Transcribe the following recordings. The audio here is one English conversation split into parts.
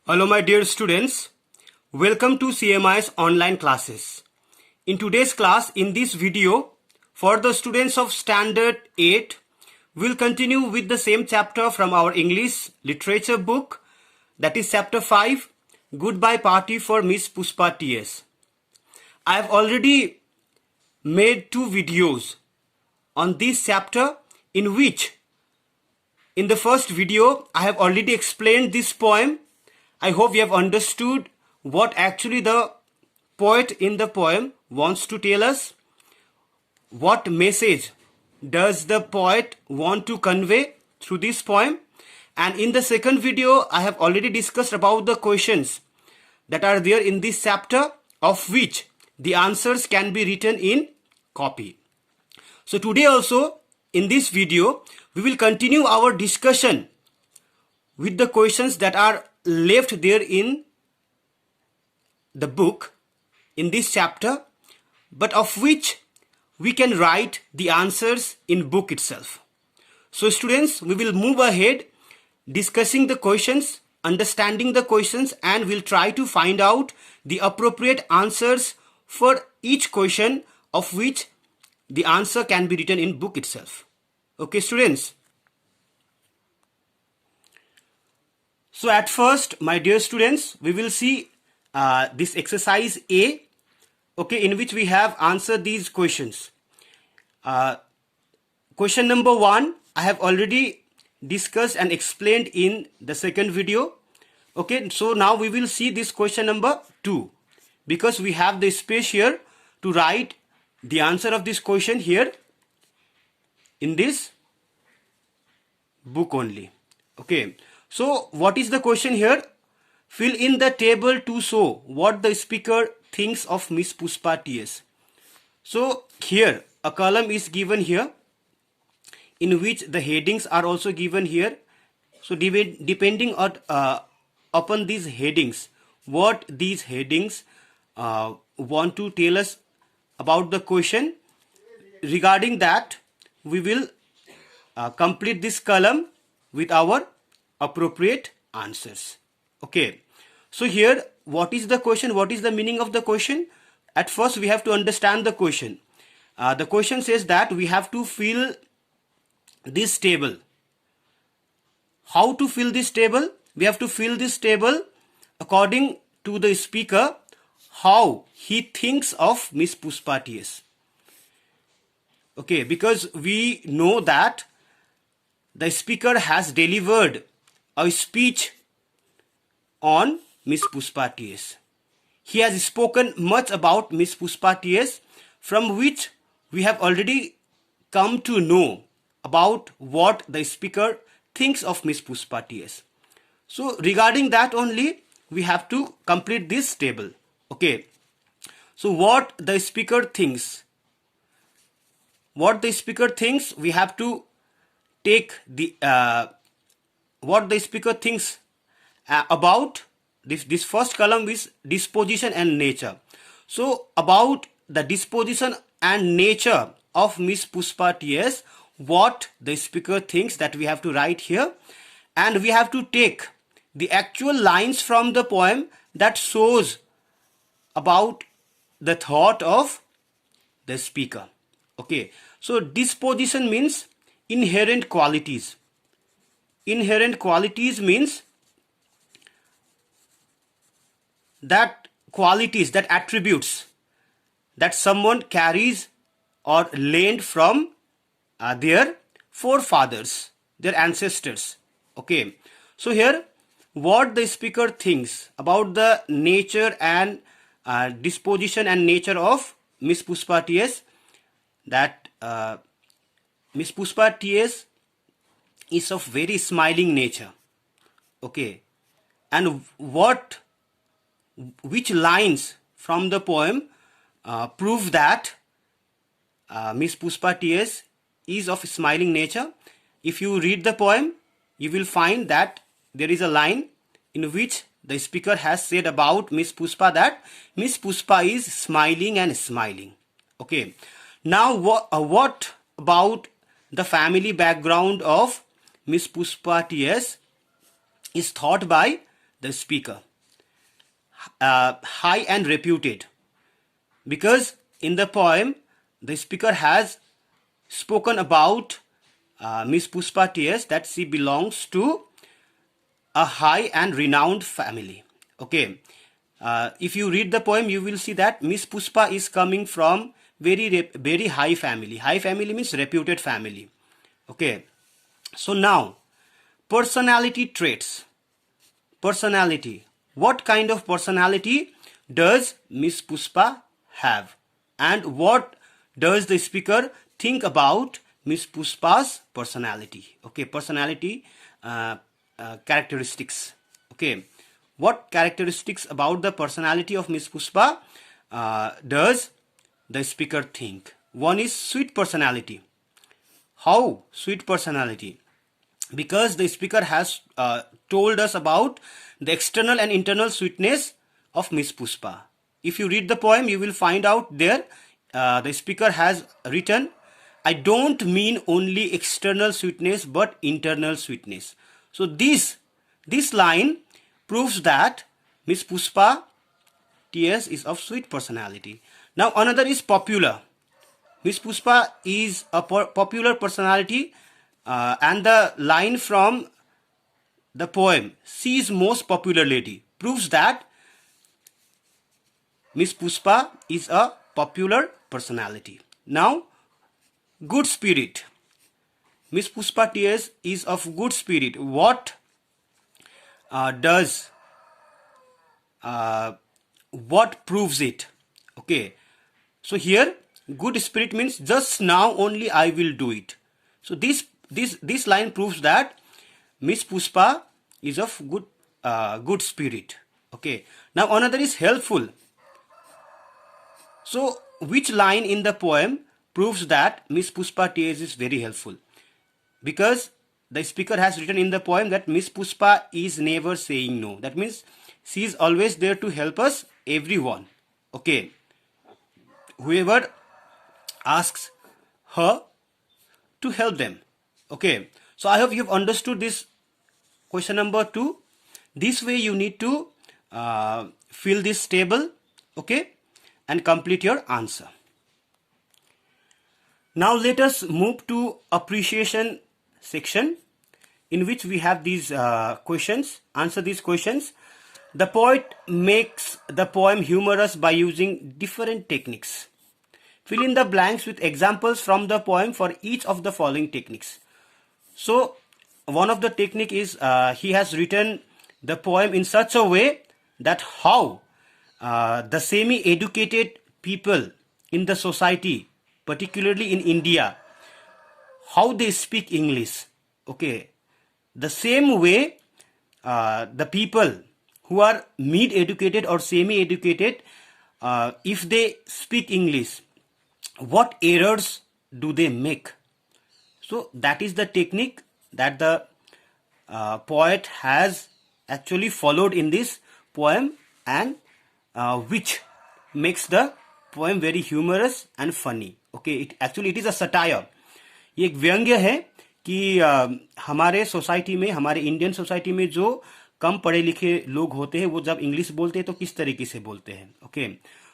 Hello my dear students, welcome to CMI's online classes. In today's class, in this video, for the students of Standard 8, we'll continue with the same chapter from our English literature book, that is chapter 5, Goodbye Party for Miss Puspa TS. I have already made 2 videos on this chapter in which in the first video I have already explained this poem. I hope you have understood what actually the poet in the poem wants to tell us. What message does the poet want to convey through this poem? And in the second video, I have already discussed about the questions that are there in this chapter, of which the answers can be written in copy. So today also, in this video, we will continue our discussion with the questions that are left there in the book, in this chapter, but of which we can write the answers in book itself. So students, we will move ahead discussing the questions, understanding the questions, and we'll try to find out the appropriate answers for each question, of which the answer can be written in book itself. Okay students? So at first, my dear students, we will see this exercise A, okay, in which we have answered these questions. Question number 1, I have already discussed and explained in the second video. Okay, so now we will see this question number 2, because we have the space here to write the answer of this question here in this book only. Okay. So what is the question here? Fill in the table to show what the speaker thinks of Miss Puspa TS. So here a column is given here in which the headings are also given here. So depending on, upon these headings, what these headings want to tell us about the question, regarding that we will complete this column with our appropriate answers. Okay, so here what is the question, what is the meaning of the question? At first we have to understand the question. The question says that we have to fill this table. How to fill this table? We have to fill this table according to the speaker, how he thinks of Miss Puspa TS. Okay, because we know that the speaker has delivered a speech on Miss Puspa TS. He has spoken much about Miss Puspa TS, from which we have already come to know about what the speaker thinks of Miss Puspa TS. So regarding that only, we have to complete this table. Okay. So what the speaker thinks. What the speaker thinks, we have to take the what the speaker thinks about this first column is disposition and nature. So about the disposition and nature of Miss Puspa TS, what the speaker thinks, that we have to write here, and we have to take the actual lines from the poem that shows about the thought of the speaker. Okay, so disposition means inherent qualities. Inherent qualities means that qualities, that attributes that someone carries or learned from their forefathers, their ancestors. Okay, so here what the speaker thinks about the nature and disposition and nature of Miss Puspa TS, that Miss Puspa TS is of very smiling nature. Okay, and which lines from the poem prove that Miss Puspa TS is of smiling nature? If you read the poem, you will find that there is a line in which the speaker has said about Miss Puspa that Miss Puspa is smiling and smiling. Okay, now what about the family background of Miss Puspa TS is thought by the speaker. High and reputed, because in the poem the speaker has spoken about Miss Puspa TS, that she belongs to a high and renowned family. Okay, if you read the poem, you will see that Miss Puspa is coming from very high family. High family means reputed family. Okay, so now personality traits. Personality. What kind of personality does Miss Puspa have? And what does the speaker think about Miss Puspa's personality? Okay, personality characteristics. Okay, what characteristics about the personality of Miss Puspa does the speaker think? One is sweet personality. How sweet personality? Because the speaker has told us about the external and internal sweetness of Miss Puspa. If you read the poem, you will find out there the speaker has written, I don't mean only external sweetness but internal sweetness. So this line proves that Miss Puspa TS is of sweet personality. Now another is popular. Miss Puspa is a popular personality, and the line from the poem, she is most popular lady, proves that Miss Puspa is a popular personality. Now, good spirit. Miss Puspa TS is of good spirit. What proves it? Okay, so here good spirit means just now only I will do it. So this line proves that Miss Puspa is of good spirit. Okay, now another is helpful. So which line in the poem proves that Miss Puspa TS is very helpful? Because the speaker has written in the poem that Miss Puspa is never saying no. That means she is always there to help us, everyone. Okay, whoever asks her to help them. Okay, so I hope you've understood this question number 2. This way you need to fill this table, okay, and complete your answer. Now let us move to appreciation section, in which we have these questions. Answer these questions. The poet makes the poem humorous by using different techniques. Fill in the blanks with examples from the poem for each of the following techniques. So one of the technique is he has written the poem in such a way that how the semi-educated people in the society, particularly in India, how they speak English. Okay, the same way the people who are mid-educated or semi-educated, if they speak English, what errors do they make? So that is the technique that the poet has actually followed in this poem, and which makes the poem very humorous and funny. Okay, it is a satire. ये एक व्यंग्य है कि हमारे society में, हमारे Indian society में जो कम पढ़े लिखे लोग होते हैं वो जब इंग्लिश बोलते हैं तो किस तरीके से बोलते हैं. Okay,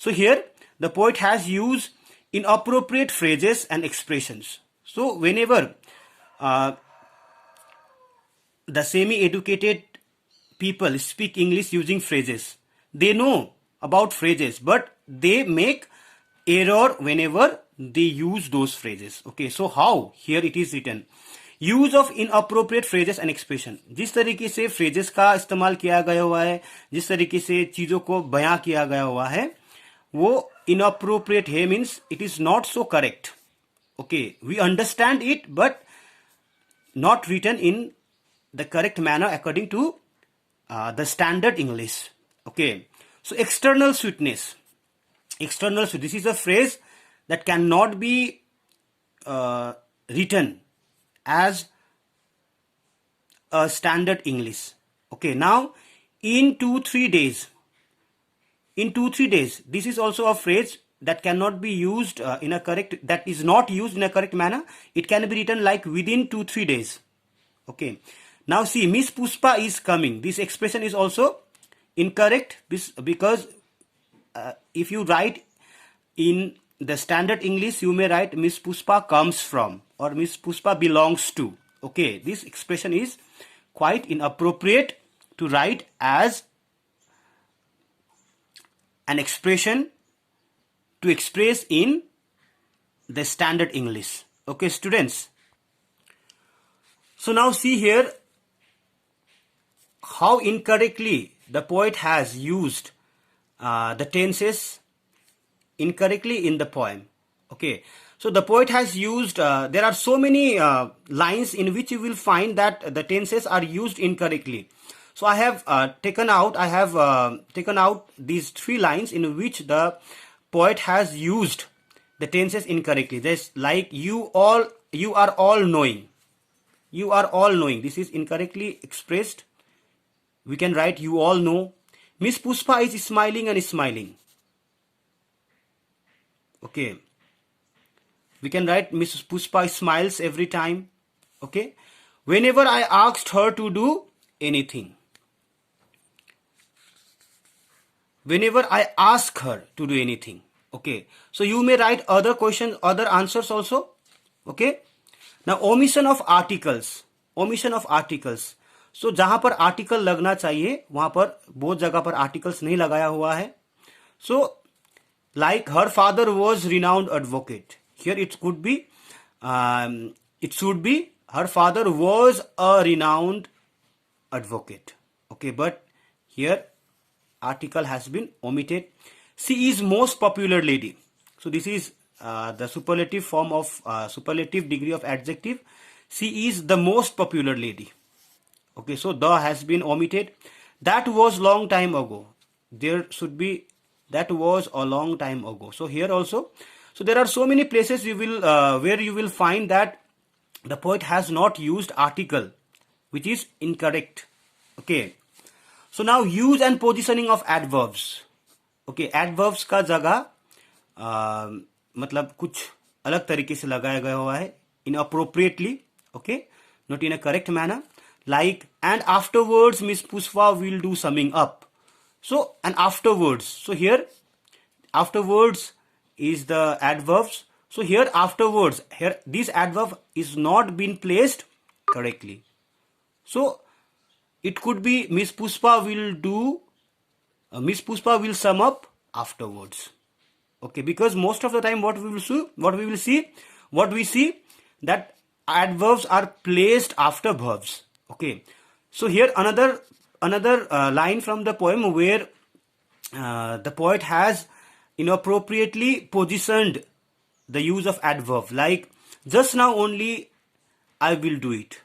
so here the poet has used inappropriate phrases and expressions. So whenever the semi-educated people speak English using phrases, they know about phrases, but they make error whenever they use those phrases. Okay, so how? Here it is written, use of inappropriate phrases and expression. जिस तरीके से phrases का इस्तेमाल किया गया हुआ है, जिस तरीके से चीजों को बयां किया गया हुआ है, वो inappropriate है, means it is not so correct. Okay, we understand it but not written in the correct manner according to the standard English. Okay, so external sweetness. This is a phrase that cannot be written as a standard English. Okay, now in 2-3 days. In 2-3 days, this is also a phrase that cannot be used in a correct, that is not used in a correct manner. It can be written like within 2-3 days. Okay, Now see, Miss Puspa is coming. This expression is also incorrect because if you write in the standard English, you may write Miss Puspa comes from or Miss Puspa belongs to. Okay, this expression is quite inappropriate to write as an expression to express in the standard English. Okay, students. So now see here how incorrectly the poet has used the tenses incorrectly in the poem. Okay, so the poet has used, there are so many lines in which you will find that the tenses are used incorrectly. So I have taken out these 3 lines in which the poet has used the tenses incorrectly. There's like you are all knowing. You are all knowing. This is incorrectly expressed. We can write you all know. Miss Puspa is smiling and smiling. Okay. We can write Miss Puspa smiles every time. Okay. Whenever I asked her to do anything. Whenever I ask her to do anything. Okay. So you may write other questions, other answers also. Okay. Now omission of articles. Omission of articles. So जहां पर article लगना चाहिए वहां पर बहुत जगह पर articles नहीं लगाया हुआ है. So like her father was renowned advocate. Here it could be, it should be her father was a renowned advocate. Okay, but here article has been omitted. She is most popular lady. So this is the superlative form of superlative degree of adjective. She is the most popular lady. Okay, so the has been omitted. That was long time ago. There should be that was a long time ago. So here also, so there are so many places you will where you will find that the poet has not used article, which is incorrect. Okay. So now use and positioning of adverbs. Okay, adverbs का जगह मतलब कुछ अलग तरीके से लगाया गया हुआ है inappropriately. Okay, not in a correct manner. Like, and afterwards Miss Puspa will do summing up. So, and afterwards. So here, afterwards is the adverbs. So here afterwards, here this adverb is not been placed correctly. So it could be Miss Puspa will do, Miss Puspa will sum up afterwards. Okay, because most of the time what we see that adverbs are placed after verbs. Okay, so here another line from the poem where the poet has inappropriately positioned the use of adverb, like just now only I will do it.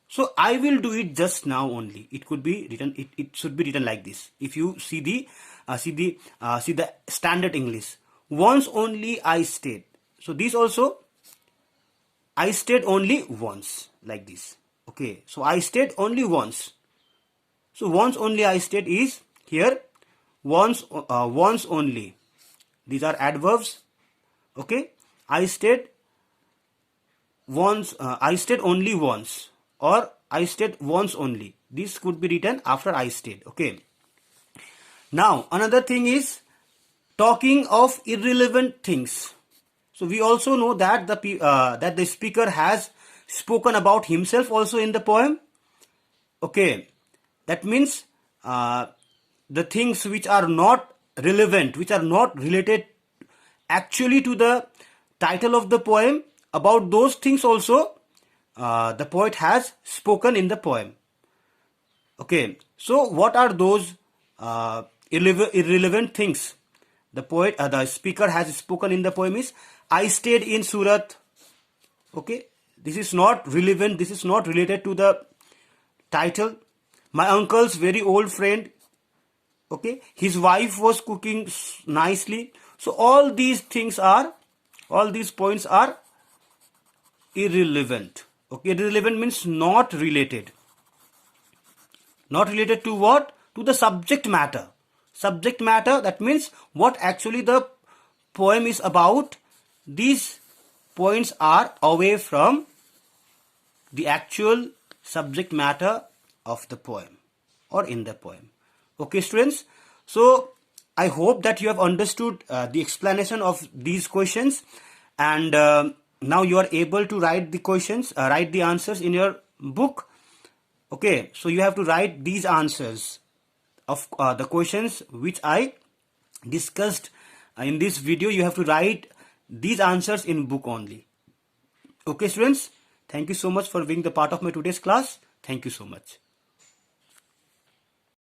So I will do it just now only. It could be written. It should be written like this. If you see the standard English, once only I stayed. So this also, I stayed only once, like this. Okay, so I stayed only once. So once only I stayed is here once only. These are adverbs. Okay, I stayed once. I stayed only once, or I stayed once only. This could be written after I stayed. Okay. Now another thing is talking of irrelevant things. So we also know that the speaker has spoken about himself also in the poem. Okay, that means the things which are not relevant, which are not related actually to the title of the poem, about those things also the poet has spoken in the poem. Okay, so what are those irrelevant things the speaker has spoken in the poem is I stayed in Surat. Okay, this is not relevant, this is not related to the title. My uncle's very old friend. Okay, his wife was cooking nicely. So all these points are irrelevant. Okay, irrelevant means not related. Not related to what? To the subject matter. Subject matter, that means what actually the poem is about. These points are away from the actual subject matter of the poem or in the poem. Okay, students. So I hope that you have understood the explanation of these questions, and now you are able to write the questions, write the answers in your book. Okay, so you have to write these answers of the questions which I discussed in this video. You have to write these answers in book only. Okay, students, thank you so much for being the part of my today's class. Thank you so much.